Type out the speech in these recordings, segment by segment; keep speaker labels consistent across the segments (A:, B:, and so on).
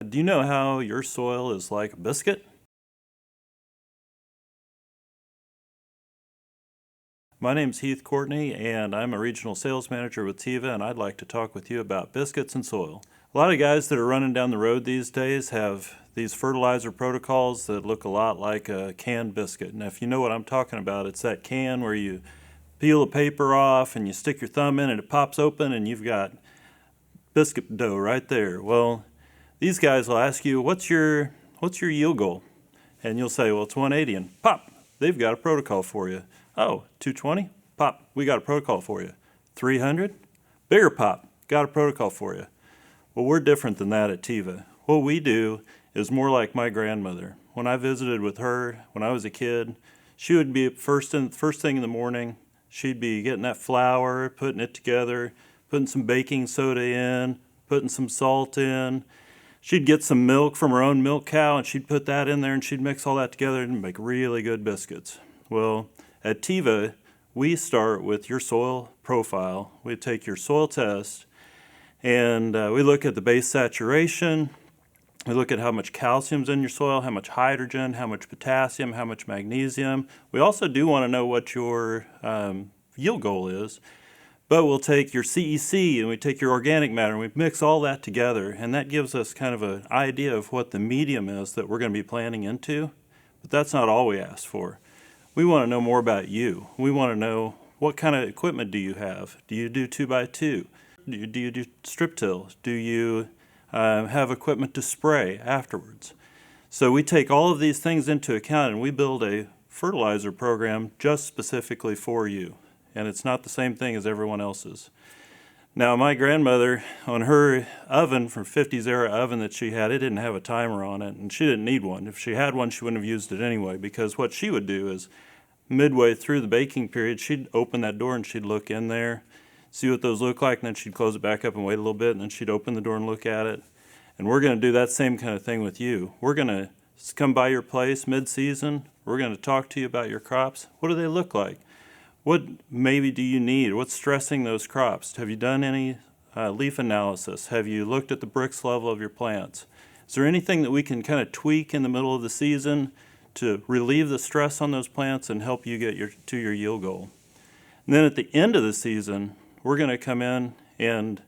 A: Do you know how your soil is like a biscuit? My name's Heath Courtney, and I'm a regional sales manager with TEVA, and I'd like to talk with you about biscuits and soil. A lot of guys that are running down the road these days have these fertilizer protocols that look a lot like a canned biscuit. And if you know what I'm talking about, it's that can where you peel the paper off and you stick your thumb in and it pops open and you've got biscuit dough right there. Well, these guys will ask you, what's your yield goal? And you'll say, well, it's 180, and pop, they've got a protocol for you. Oh, 220? Pop, we got a protocol for you. 300? Bigger pop, got a protocol for you. Well, we're different than that at TEVA. What we do is more like my grandmother. When I visited with her when I was a kid, she would be first thing in the morning. She'd be getting that flour, putting it together, putting some baking soda in, putting some salt in. She'd get some milk from her own milk cow and she'd put that in there and she'd mix all that together and make really good biscuits. Well, at TEVA, we start with your soil profile. We take your soil test and we look at the base saturation. We look at how much calcium's in your soil, how much hydrogen, how much potassium, how much magnesium. We also do want to know what your yield goal is. But we'll take your CEC and we take your organic matter and we mix all that together, and that gives us kind of an idea of what the medium is that we're going to be planting into. But that's not all we ask for. We want to know more about you. We want to know what kind of equipment do you have? Do you do 2x2? Do you do strip tills? Do you have equipment to spray afterwards? So we take all of these things into account and we build a fertilizer program just specifically for you. And it's not the same thing as everyone else's. Now, my grandmother, on her oven, from 50s era oven that she had, it didn't have a timer on it, and she didn't need one. If she had one, she wouldn't have used it anyway, because what she would do is, midway through the baking period, she'd open that door and she'd look in there, see what those look like, and then she'd close it back up and wait a little bit, and then she'd open the door and look at it. And we're going to do that same kind of thing with you. We're going to come by your place mid-season. We're going to talk to you about your crops. What do they look like? What maybe do you need? What's stressing those crops? Have you done any leaf analysis? Have you looked at the Brix level of your plants? Is there anything that we can kind of tweak in the middle of the season to relieve the stress on those plants and help you get to your yield goal? And then at the end of the season, we're going to come in and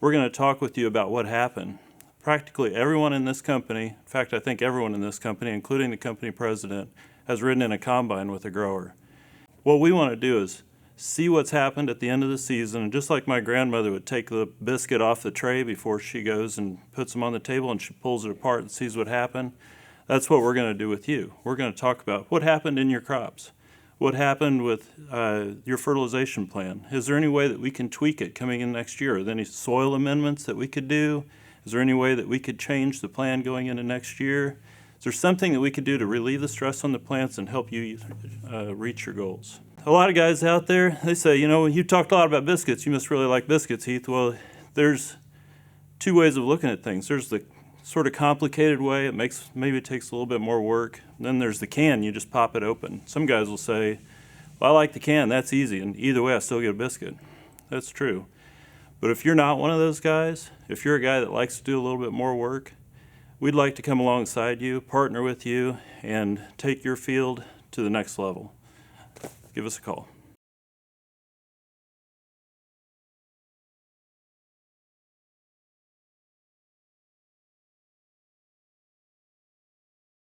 A: we're going to talk with you about what happened. Practically everyone in this company, in fact, I think everyone in this company, including the company president, has ridden in a combine with a grower. What we want to do is see what's happened at the end of the season, and just like my grandmother would take the biscuit off the tray before she goes and puts them on the table and she pulls it apart and sees what happened, that's what we're going to do with you. We're going to talk about what happened in your crops, what happened with your fertilization plan. Is there any way that we can tweak it coming in next year? Are there any soil amendments that we could do? Is there any way that we could change the plan going into next year? Is there something that we could do to relieve the stress on the plants and help you reach your goals? A lot of guys out there, they say, you know, you talked a lot about biscuits. You must really like biscuits, Heath. Well, there's two ways of looking at things. There's the sort of complicated way. Maybe it takes a little bit more work. And then there's the can. You just pop it open. Some guys will say, well, I like the can. That's easy. And either way, I still get a biscuit. That's true. But if you're not one of those guys, if you're a guy that likes to do a little bit more work, we'd like to come alongside you, partner with you, and take your field to the next level. Give us a call.